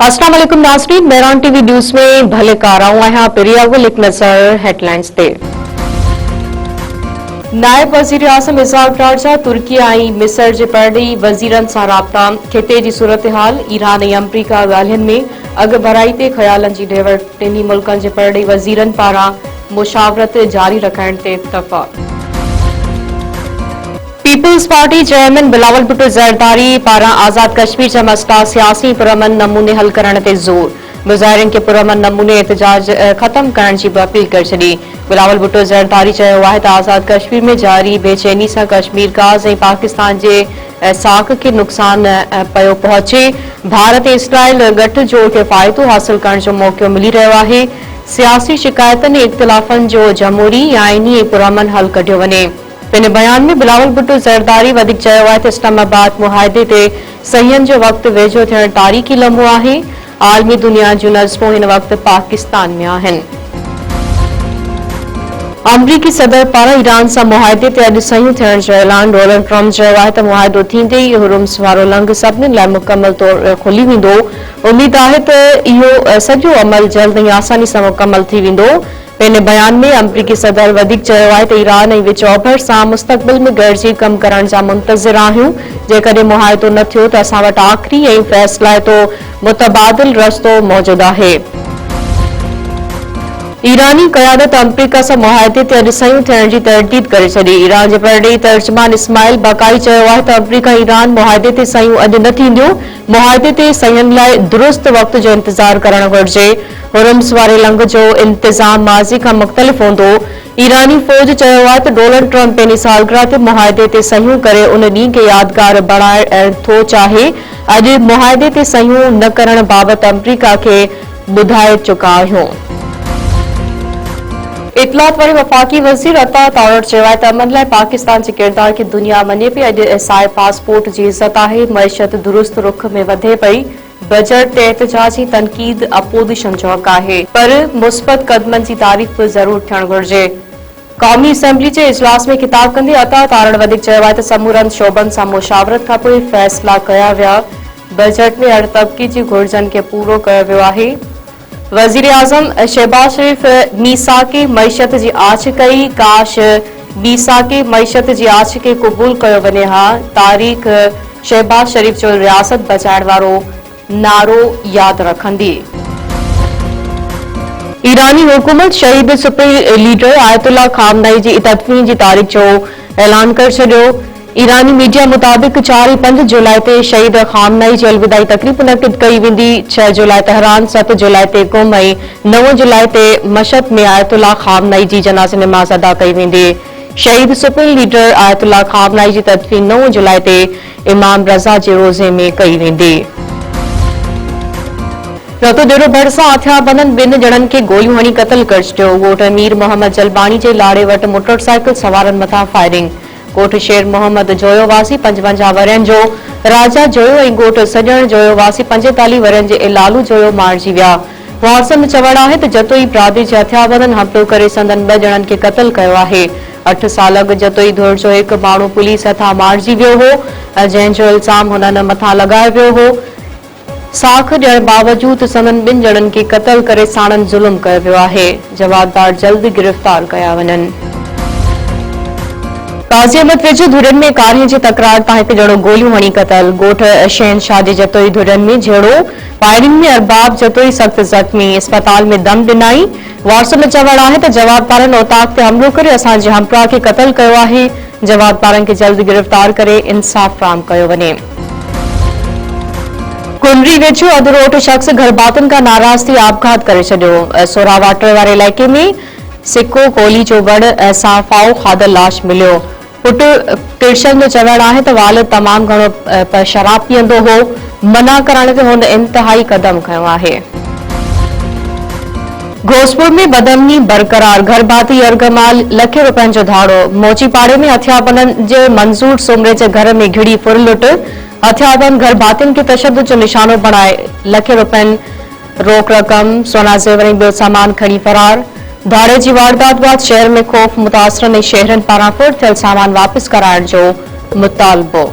अस्सलाम वालेकुम नाज़रीन, मेहरान टीवी न्यूज़ में भले का रहा हूं यहाँ पेरियावल एक नजर हेडलाइंस ते। नायब वज़ीर आज़म इज़हाक डार तुर्की आई मिस्र जे परॾेही वज़ीरनि सां राब्ता खिते जी सूरत हाल ईरान ऐं अमरीका ॻाल्हियुनि में अॻु भराई ते ख़यालनि जी ढेवड़ टिन्ही मुल्कनि जे परॾेही वज़ीरनि पारां मुशावरत जारी रखण ते इत्तफ़ाक़। People's party chairman Bilawal Bhutto Zardari पारां आज़ाद कश्मीर जा मसला सियासी पुरअमन नमूने हल करण ते ज़ोर। मुज़ाहिरीन खे पुरअमन नमूने एहतजाज ख़त्म करण जी अपील करे छॾी। बिलावल भुट्टो ज़रदारी चयो आहे त आज़ाद कश्मीर में जारी बेचैनी सां कश्मीर गाज़ ऐं पाकिस्तान जे साख खे नुक़सान पियो पहुचे। भारत ऐं इसराइल गठजोड़ खे फ़ाइदो हासिल करण जो मौक़ो मिली रहियो आहे। सियासी शिकायतनि ऐं इख़्तिलाफ़नि जो जमहूरी आइनी ऐं पुरअमन हल कढियो वञे। पंहिंजे बयान में बिलावल भुट्टो ज़रदारी वधीक चयो आहे त इस्लामाबाद मुआहदे ते सहीअनि जो वक़्तु वेझो थियण तारीख़ी लम्हो आहे। आलमी दुनिया जूं नज़रूं हिन वक़्तु पाकिस्तान में आहिनि। अमरीकी सदर पारां ईरान सां मुआहदे ते अॼु सयूं थियण जो ऐलान। डोनाल्ड ट्रम्प चयो आहे त मुआहदो थींदे ई हुर्मुज़ वारो लंघ सभिनी लाइ मुकमल तौर खुली वेंदो। उमीद आहे त इहो सॼो अमल जल्द ऐं आसानी सां मुकमल थी वेंदो। पंहिंजे बयान में अमरीकी सदर वधीक चयो आहे त ईरान ऐं विच ओभर सां मुस्तक़बिल में गॾिजी कम करण जा मुंतज़िर आहियूं। जेकॾहिं मुआहदो न थियो त असां वटि आख़िरी ऐं फ़ैसिलाइतो मुतबादिल रस्तो मौजूदु आहे। ईरानी क़यादत अमरीका सां मुआहदे ते अॼु सयूं थियण जी तरदीद करे छॾी। ईरान जे परॾेही तर्जुमान इस्माइल बाक़ाई चयो आहे त अमरीका ईरान मुआहदे ते सयूं अॼु न थींदियूं। मुआहदे ते सयुनि लाइ दुरुस्त वक़्त जो इंतज़ार करणु घुरिजे। हुर्मुज़ वारे लंघ जो इंतज़ाम माज़ी खां मुख़्तलिफ़ हूंदो। ईरानी फ़ौज चयो आहे त डोनाल्ड ट्रम्प पंहिंजी सालगिरह ते मुआहदे ते सयूं करे उन ॾींहं खे यादगार बणाइण थो चाहे। अॼु मुआहदे ते सयूं न करण बाबति अमरीका खे ॿुधाए चुका आहियूं। इतलात वारे वफ़ाक़ी वज़ीर अता तावड़ चयो आहे त अमन लाइ पाकिस्तान जे किरदार खे दुनिया मञे पई। अॼु एसआई पासपोर्ट जी इज़त आहे। मईशत दुरुस्त रुख में वधे पई। बजट ते एहतजाजी तनक़ीद अपोज़िशन जो हक़ आहे, पर मुस्बत क़दमनि जी तारीफ़ बि ज़रूर थियणु घुरिजे। क़ौमी असेंबली जे इजलास में ख़िताब कंदे अता तावड़ वधीक चयो आहे त समूरनि शोबनि सां मुशावरत खां पोइ फ़ैसिला कया विया। बजट में हर तबक़े जी घुरिजनि खे पूरो कयो वियो आहे। वज़ीर आज़म शहबाज शरीफ़ मीसाके मईशत जी आछ कई। काश मीसाके मईशत जी आछ खे क़बूल कयो वञे हा। तारीख़ शहबाज शरीफ़ जो रियासत बचाइण वारो नारो यादि रखंदी। ईरानी हुकूमत शहीद सुप्रीम लीडर आयतुल्लाह खामनई जी तदफ़ीन जी तारीख़ जो ऐलान करे छॾियो। ईरानी मीडिया मुताबिक़ 4 ऐं 5 जुलाई ते शहीद खामनई जी अलविदाई तक़रीब मुनक़िद कई वेंदी। 6 जुलाई तेहरान, 7 जुलाई ते क़ुम ऐं 9 जुलाई ते मशहद में आयतुल्लाह खामनई जी जनाज़े नमाज़ अदा कई वेंदी। शहीद सुप्रीम लीडर आयतुल्लाह खामनई जी तदफ़ीन 9 जुलाई ते इमाम रज़ा जे रोज़े में कई वेंदी। रतो डेरो भरिसां हथियारबंदनि 2 ॼणनि खे गोलियूं हणी क़तल करे छॾियो। ॻोठ मीर मोहम्मद जलबानी जे लाड़े वटि मोटरसाइकिल सवारनि मथां फायरिंग। ॻोठ शेर मोहम्मद जोयो वासी 55 वरियनि जो राजा जोयो ऐं ॻोठ सॼण जोयो वासी 45 वरियनि जे लालू जोयो मारिजी विया। वारसनि में चवणु आहे त जतोई बिरादरी जे हथियारबंदनि हमलो करे संदन 2 ॼणनि खे क़तल कयो आहे। 8 साल अॻु जतोई धुर जो हिकु माण्हू पुलिस हथां मारिजी वियो हो, जंहिं जो इल्ज़ाम हुननि मथां लॻायो वियो हो। साख ॾियण बावजूद संदन 2 ॼणनि खे क़तल करे साणनि ज़ुल्म कयो वियो आहे। जवाबदार जल्द गिरफ़्तार कया वञनि। काज़ी अहमद वेझो धुरनि में कारीअ जी तकरार तां हिकु ॼणो गोलियूं हणी क़तल। ॻोठ शहनशाह जे जतोई धुरनि में झेड़ो। फायरिंग में अरबाब जतोई सख़्त ज़ख़्मी, अस्पताल में दम ॾिनाई। वारसनि में चवणु आहे त जवाबदारनि औताक ते हमलो करे असांजे हमराह खे क़तल कयो आहे। जवाबदारनि खे जल्द गिरफ़्तार करे इंसाफ़ फ़राहम कयो वञे। कुनरी वेझो अधरोट शख़्स घरबातनि खां नाराज़ थी आपघात करे छॾियो। सोरा वाटर वारे इलाइक़े में सिको कोली जो वण सां फाओ खाधल लाश मिलियो। पुट किरशन जो चवणु आहे त वालिद तमामु घणो शराब पीअंदो हो। मना करण ते हुन इंतहाई क़दम खयो आहे। घोसपुर में बदअमनी बरक़रार, घरबाती अर्गमाल लखे रुपयनि जो धाड़ो। मोचीपाड़े में हथियारबंदनि जे मंज़ूर सुमरे जे घर में घिड़ी फुर लुट। हथियारबंद घरबातियुनि खे तशद्दुद जो निशानो बणाए लखे रुपयनि रोक रक़म, सोना ज़ेवर ऐं ॿियो सामान खणी फरार। धाड़े जी वारदात बाद शहर में ख़ौफ़ मुतासिरनि ऐं शहरनि पारां फुर थियल सामान वापसि कराइण जो मुतालबो।